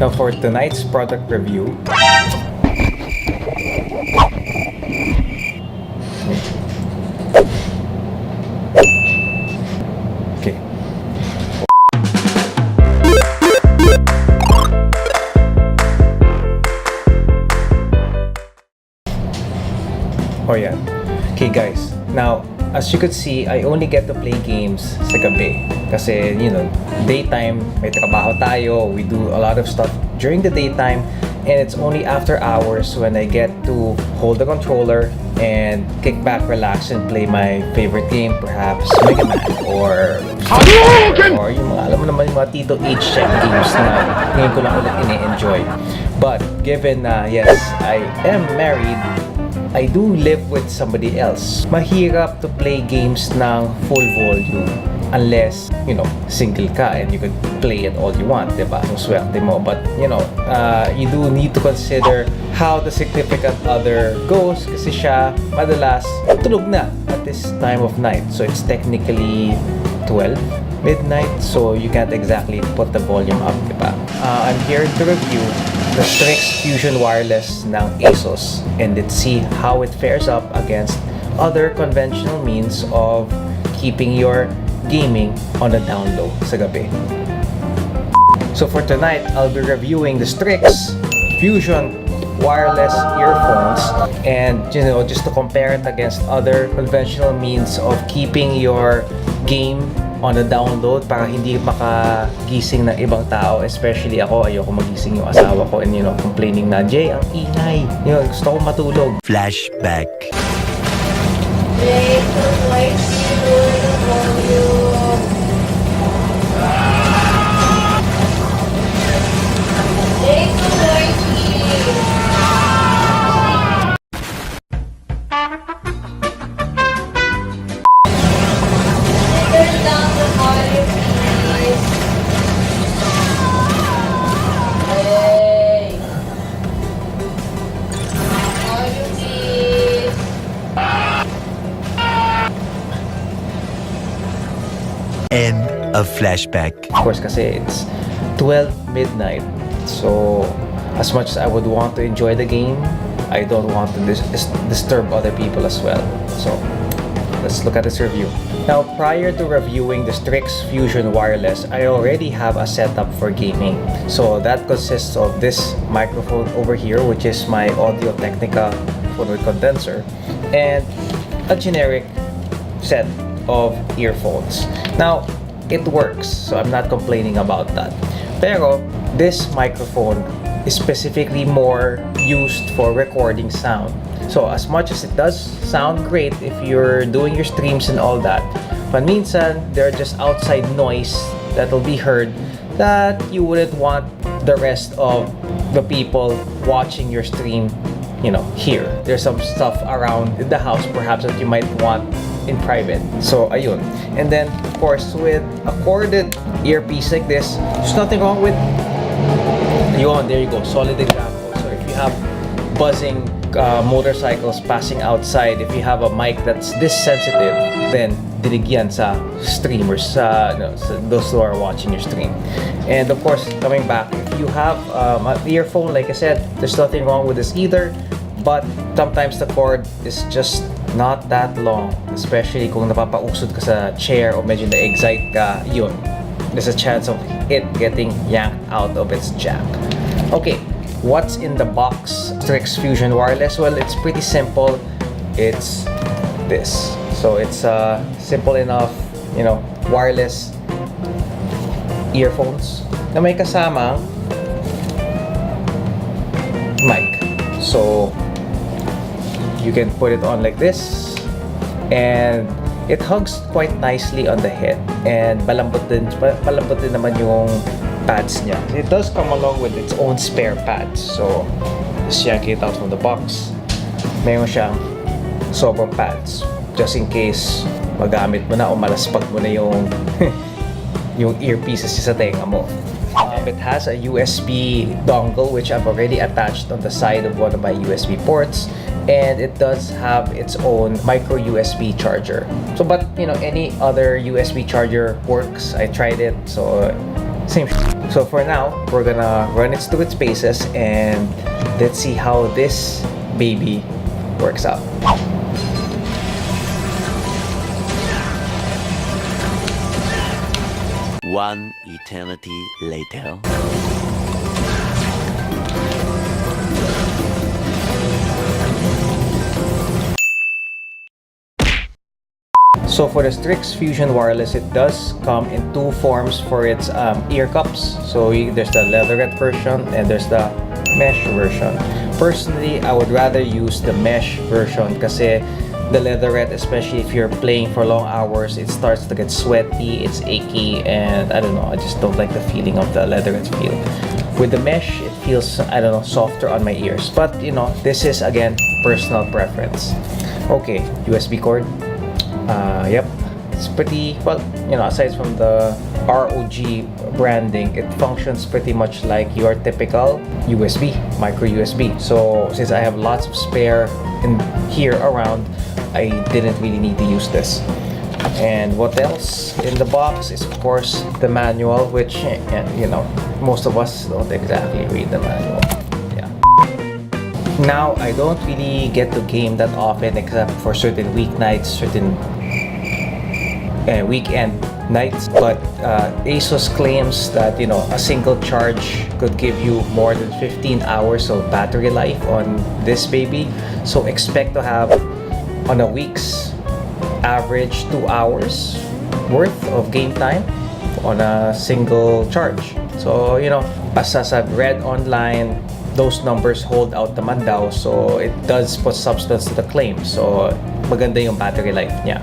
Now for tonight's product review, okay. Oh yeah. Okay guys, now as you could see, I only get to play games sa gabi. Kasi, you know, daytime, may trabaho tayo, we do a lot of stuff during the daytime, and it's only after hours when I get to hold the controller and kick back, relax, and play my favorite game, perhaps Mega Man, or yung mga, alam mo naman, yung mga Tito H-check games na ngayon ko lang ulit ini-enjoy. But, given na, yes, I am married, I do live with somebody else. Mahirap to play games ng full volume unless, you know, single ka and you could play it all you want, diba? Kung swerte mo. But, you know, you do need to consider how the significant other goes kasi siya madalas tulog na at this time of night. So, it's technically 12 midnight, so you can't exactly put the volume up, diba? I'm here to review the Strix Fusion Wireless ng ASUS, and let's see how it fares up against other conventional means of keeping your gaming on the down low sa gabi. So for tonight, I'll be reviewing the Strix Fusion Wireless earphones, and you know, just to compare it against other conventional means of keeping your game on the download para hindi makagising ng ibang tao, especially ako, ayoko magising yung asawa ko and, you know, complaining na, Jay, ang ingay, you know, gusto ko matulog. Flashback. Jay, why the volume? Jay, turn down the volume, please. Hey. Volume, please. End of flashback. Of course, kasi it's 12 midnight, so as much as I would want to enjoy the game, I don't want to disturb other people as well. So let's look at this review. Now, prior to reviewing the Strix Fusion Wireless, I already have a setup for gaming. So that consists of this microphone over here, which is my Audio-Technica phone with condenser, and a generic set of earphones. Now, it works, so I'm not complaining about that. Pero, this microphone is specifically more used for recording sound. So, as much as it does sound great if you're doing your streams and all that, minsan, there are just outside noise that will be heard that you wouldn't want the rest of the people watching your stream, you know, hear. There's some stuff around in the house perhaps that you might want in private. So, ayun. And then, of course, with a corded earpiece like this, there's nothing wrong with... Ayun, there you go. Solid example. So, if you have buzzing motorcycles passing outside, if you have a mic that's this sensitive, then dinig yan sa streamers, sa those who are watching your stream. And of course, coming back, if you have an earphone, like I said, there's nothing wrong with this either, but sometimes the cord is just not that long, especially kung napapausod ka sa chair o medyo na-excite ka, yun, there's a chance of it getting yanked out of its jack. Okay, what's in the box Strix Fusion Wireless? Well, it's pretty simple. It's this. So it's simple enough, you know, wireless earphones na may kasamang mic. So you can put it on like this, and it hugs quite nicely on the head, and palambot din naman yung pads niya. It does come along with its own spare pads. So just yank it out from the box. Mayroon siyang sobrang pads just in case magamit mo na o malaspag mo na yung yung earpieces sa tenga mo. It has a USB dongle which I've already attached on the side of one of my USB ports, and it does have its own micro USB charger. So, but you know, any other USB charger works. I tried it, so same So for now, we're gonna run it through its paces and let's see how this baby works out. One eternity later. So for the Strix Fusion Wireless, it does come in two forms for its ear cups. So there's the leatherette version and there's the mesh version. Personally, I would rather use the mesh version kasi the leatherette, especially if you're playing for long hours, it starts to get sweaty, it's achy, and I don't know, I just don't like the feeling of the leatherette feel. With the mesh, it feels, I don't know, softer on my ears. But, you know, this is, again, personal preference. Okay, USB cord. Yep, it's pretty, well, you know, aside from the ROG branding, it functions pretty much like your typical USB, micro USB. So since I have lots of spare in here around, I didn't really need to use this. And what else in the box is, of course, the manual, which, you know, most of us don't exactly read the manual. Now, I don't really get to game that often except for certain weeknights, certain weekend nights. But ASUS claims that, you know, a single charge could give you more than 15 hours of battery life on this baby. So expect to have, on a week's average, 2 hours worth of game time on a single charge. So, you know, as I've read online, those numbers hold out naman daw, so it does put substance to the claim. So maganda yung battery life niya.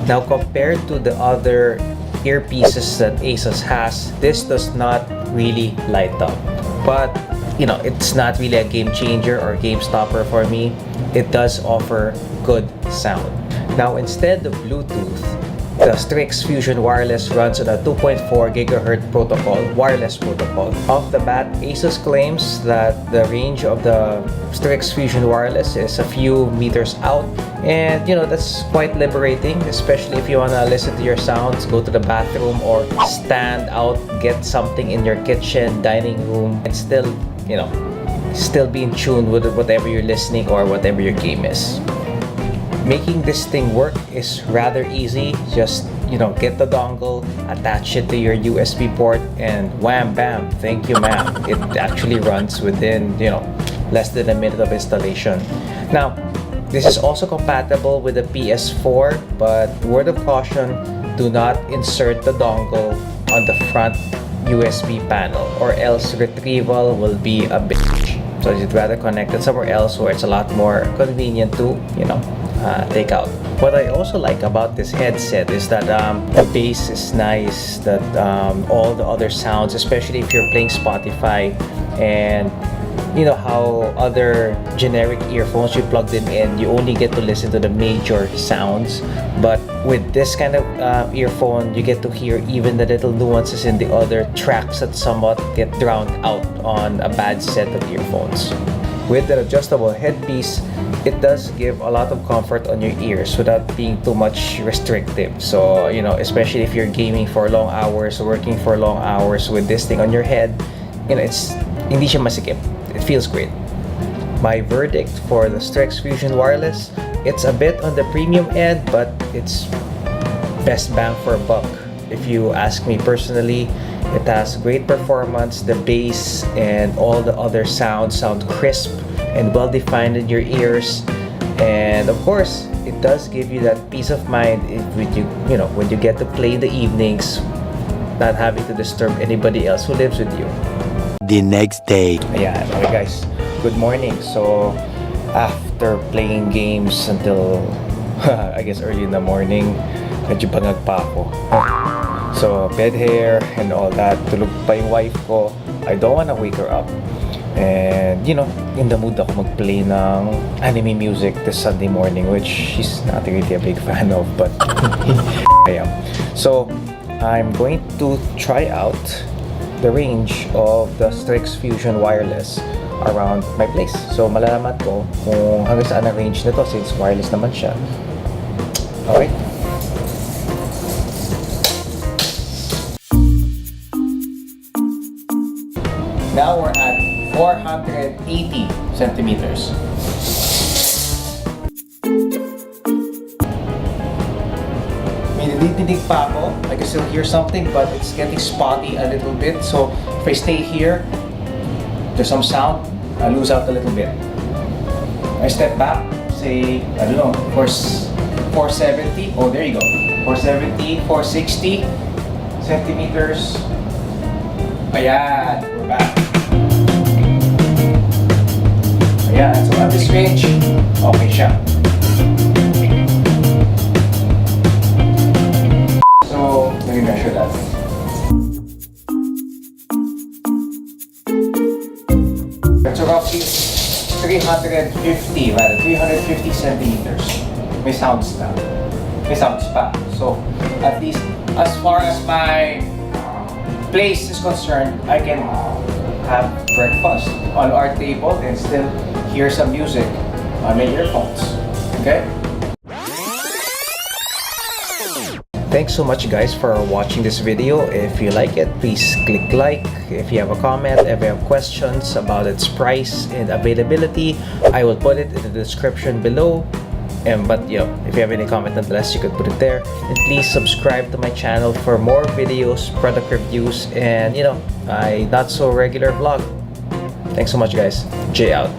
Now, compared to the other earpieces that ASUS has, this does not really light up. But, you know, it's not really a game changer or game stopper for me. It does offer good sound. Now, instead of Bluetooth, the Strix Fusion Wireless runs on a 2.4 GHz protocol, wireless protocol. Off the bat, ASUS claims that the range of the Strix Fusion Wireless is a few meters out. And, you know, that's quite liberating, especially if you want to listen to your sounds, go to the bathroom, or stand out, get something in your kitchen, dining room, and still, you know, still be in tune with whatever you're listening or whatever your game is. Making this thing work is rather easy. Just, you know, get the dongle, attach it to your USB port, and wham bam, thank you ma'am. It actually runs within, you know, less than a minute of installation. Now, this is also compatible with the PS4, but word of caution, do not insert the dongle on the front USB panel or else retrieval will be a bitch. So you'd rather connect it somewhere else where it's a lot more convenient to, you know, take out. What I also like about this headset is that the bass is nice, that all the other sounds, especially if you're playing Spotify, and you know how other generic earphones, you plug them in, you only get to listen to the major sounds, but with this kind of earphone, you get to hear even the little nuances in the other tracks that somewhat get drowned out on a bad set of earphones. With the adjustable headpiece, it does give a lot of comfort on your ears without being too much restrictive. So, you know, especially if you're gaming for long hours, working for long hours with this thing on your head, you know, it's hindi siya masikip. It feels great. My verdict for the Strix Fusion Wireless, it's a bit on the premium end, but it's best bang for a buck. If you ask me personally, it has great performance, the bass and all the other sounds sound crisp and well defined in your ears, and of course it does give you that peace of mind when you get to play in the evenings, not having to disturb anybody else who lives with you. The next day. Ayan, okay guys, good morning. So after playing games until I guess early in the morning, medyo bangag pa ako. So bed hair and all that, tulog pa yung wife ko. I don't wanna wake her up. And, you know, in the mood ako mag-play ng anime music this Sunday morning, which she's not really a big fan of, but I am. So, I'm going to try out the range of the Strix Fusion Wireless around my place. So, malalaman ko kung hanggang saan ang range nito since wireless naman siya. Okay. Now we're at 480 centimeters. May nadidinig pa ako. I can still hear something, but it's getting spotty a little bit. So if I stay here, there's some sound, I lose out a little bit. I step back, say, I don't know, 470. Oh, there you go. 470, 460 centimeters. Ayan, we're back. Ayan, so at this range, okay siya. So, let me measure that. It's roughly 350 centimeters. May sounds na. May sounds pa. So, at least, as far as my place is concerned, I can have breakfast on our table and still hear some music on my earphones. Okay? Thanks so much guys for watching this video. If you like it, please click like. If you have a comment, if you have questions about its price and availability, I will put it in the description below. But if you have any comment nonetheless, you could put it there. And please subscribe to my channel for more videos, product reviews, and a not so regular vlog. Thanks so much guys. Jay out.